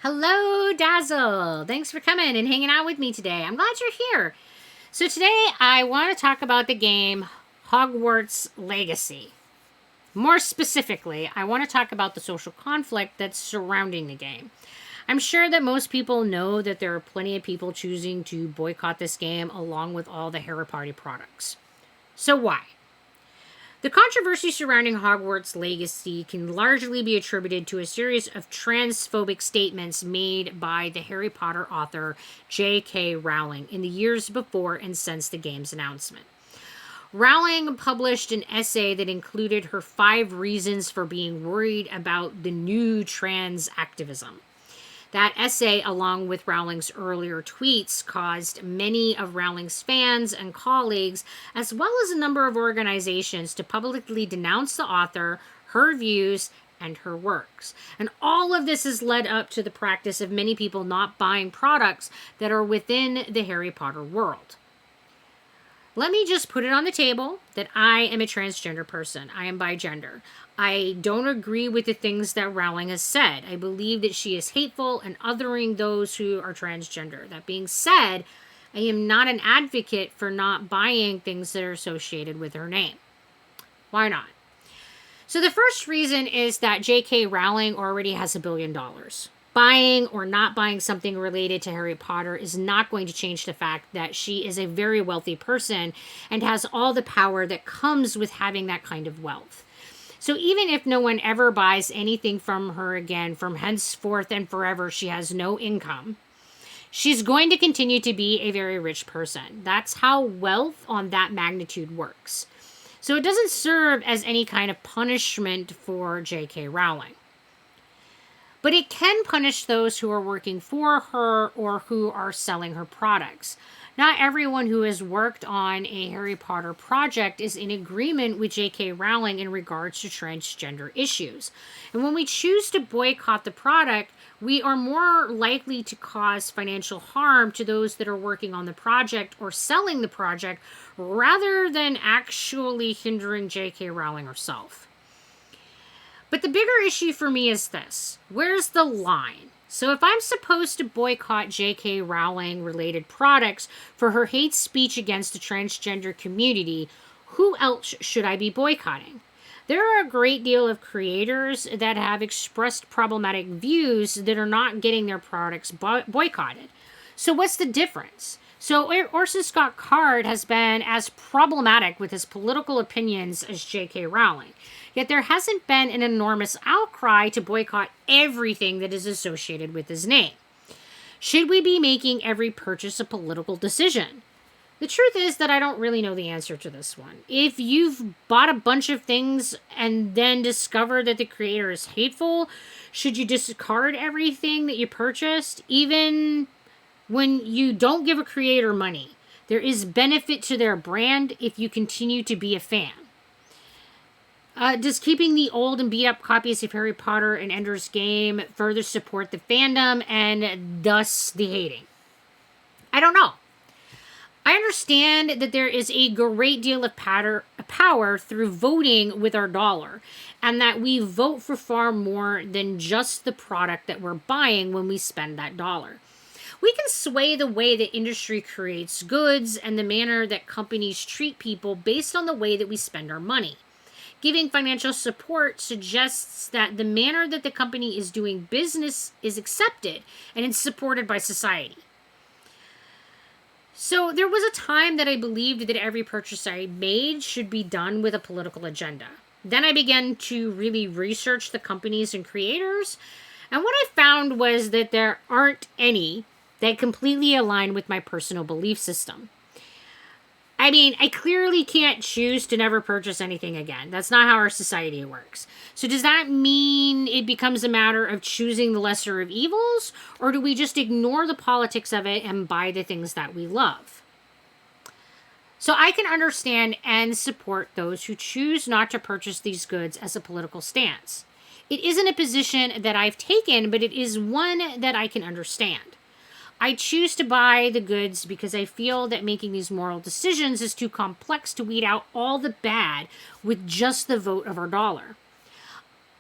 Hello, Dazzle. Thanks for coming and hanging out with me today. I'm glad you're here. So, today I want to talk about the game Hogwarts Legacy. More specifically, I want to talk about the social conflict that's surrounding the game. I'm sure that most people know that there are plenty of people choosing to boycott this game along with all the Harry Potter products. So, why? The controversy surrounding Hogwarts Legacy can largely be attributed to a series of transphobic statements made by the Harry Potter author J.K. Rowling in the years before and since the game's announcement. Rowling published an essay that included her 5 reasons for being worried about the new trans activism. That essay, along with Rowling's earlier tweets, caused many of Rowling's fans and colleagues, as well as a number of organizations, to publicly denounce the author, her views, and her works. And all of this has led up to the practice of many people not buying products that are within the Harry Potter world. Let me just put it on the table that I am a transgender person. I am bigender. I don't agree with the things that Rowling has said. I believe that she is hateful and othering those who are transgender. That being said, I am not an advocate for not buying things that are associated with her name. Why not? So the first reason is that J.K. Rowling already has $1 billion. Buying or not buying something related to Harry Potter is not going to change the fact that she is a very wealthy person and has all the power that comes with having that kind of wealth. So even if no one ever buys anything from her again, from henceforth and forever, she has no income, she's going to continue to be a very rich person. That's how wealth on that magnitude works. So it doesn't serve as any kind of punishment for J.K. Rowling. But it can punish those who are working for her or who are selling her products. Not everyone who has worked on a Harry Potter project is in agreement with J.K. Rowling in regards to transgender issues. And when we choose to boycott the product, we are more likely to cause financial harm to those that are working on the project or selling the project rather than actually hindering J.K. Rowling herself. But the bigger issue for me is this. Where's the line? So if I'm supposed to boycott J.K. Rowling related products for her hate speech against the transgender community, who else should I be boycotting? There are a great deal of creators that have expressed problematic views that are not getting their products boycotted. So what's the difference? So Orson Scott Card has been as problematic with his political opinions as J.K. Rowling. Yet there hasn't been an enormous outcry to boycott everything that is associated with his name. Should we be making every purchase a political decision? The truth is that I don't really know the answer to this one. If you've bought a bunch of things and then discover that the creator is hateful, should you discard everything that you purchased, even when you don't give a creator money? There is benefit to their brand if you continue to be a fan. Does keeping the old and beat up copies of Harry Potter and Ender's Game further support the fandom and thus the hating? I don't know. I understand that there is a great deal of power through voting with our dollar, and that we vote for far more than just the product that we're buying when we spend that dollar. We can sway the way the industry creates goods and the manner that companies treat people based on the way that we spend our money. Giving financial support suggests that the manner that the company is doing business is accepted and it's supported by society. So there was a time that I believed that every purchase I made should be done with a political agenda. Then I began to really research the companies and creators, and what I found was that there aren't any that completely align with my personal belief system. I mean, I clearly can't choose to never purchase anything again. That's not how our society works. So does that mean it becomes a matter of choosing the lesser of evils? Or do we just ignore the politics of it and buy the things that we love? So I can understand and support those who choose not to purchase these goods as a political stance. It isn't a position that I've taken, but it is one that I can understand. I choose to buy the goods because I feel that making these moral decisions is too complex to weed out all the bad with just the vote of our dollar.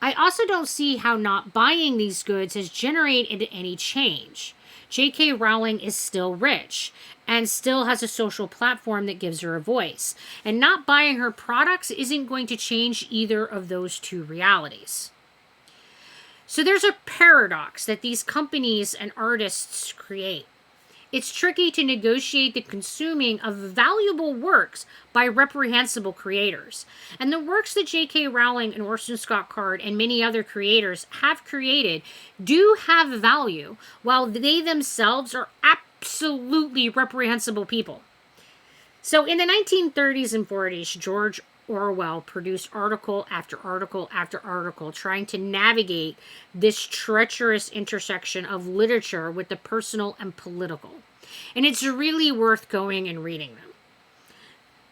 I also don't see how not buying these goods has generated any change. J.K. Rowling is still rich and still has a social platform that gives her a voice. And not buying her products isn't going to change either of those two realities. So there's a paradox that these companies and artists create. It's tricky to negotiate the consuming of valuable works by reprehensible creators. And the works that J.K. Rowling and Orson Scott Card and many other creators have created do have value, while they themselves are absolutely reprehensible people. So in the 1930s and 40s, George Orwell produced article after article after article trying to navigate this treacherous intersection of literature with the personal and political. And it's really worth going and reading them.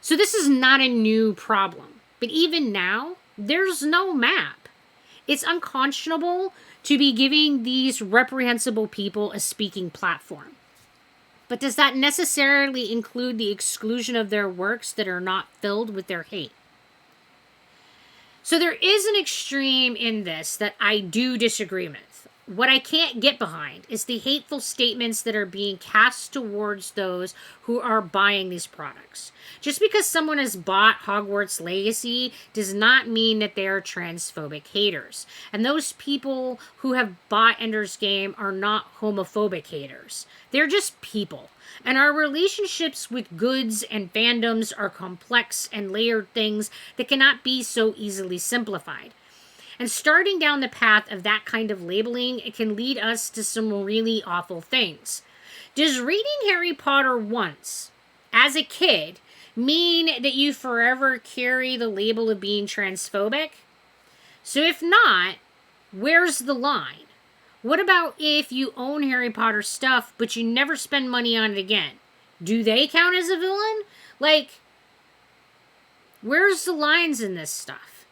So this is not a new problem. But even now, there's no map. It's unconscionable to be giving these reprehensible people a speaking platform. But does that necessarily include the exclusion of their works that are not filled with their hate? So there is an extreme in this that I do disagree with. What I can't get behind is the hateful statements that are being cast towards those who are buying these products. Just because someone has bought Hogwarts Legacy does not mean that they are transphobic haters. And those people who have bought Ender's Game are not homophobic haters. They're just people. And our relationships with goods and fandoms are complex and layered things that cannot be so easily simplified. And starting down the path of that kind of labeling, it can lead us to some really awful things. Does reading Harry Potter once, as a kid, mean that you forever carry the label of being transphobic? So if not, where's the line? What about if you own Harry Potter stuff, but you never spend money on it again? Do they count as a villain? Like, where's the lines in this stuff?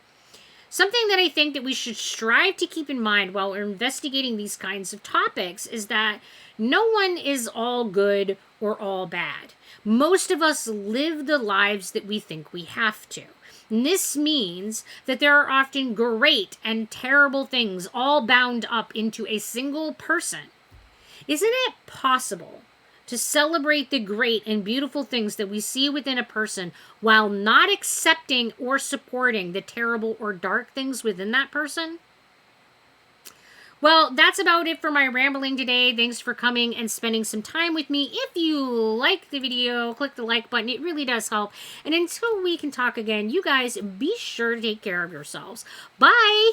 Something that I think that we should strive to keep in mind while we're investigating these kinds of topics is that no one is all good or all bad. Most of us live the lives that we think we have to. And this means that there are often great and terrible things all bound up into a single person. Isn't it possible to celebrate the great and beautiful things that we see within a person while not accepting or supporting the terrible or dark things within that person? Well, that's about it for my rambling today. Thanks for coming and spending some time with me. If you like the video, click the like button. It really does help. And until we can talk again, you guys be sure to take care of yourselves. Bye!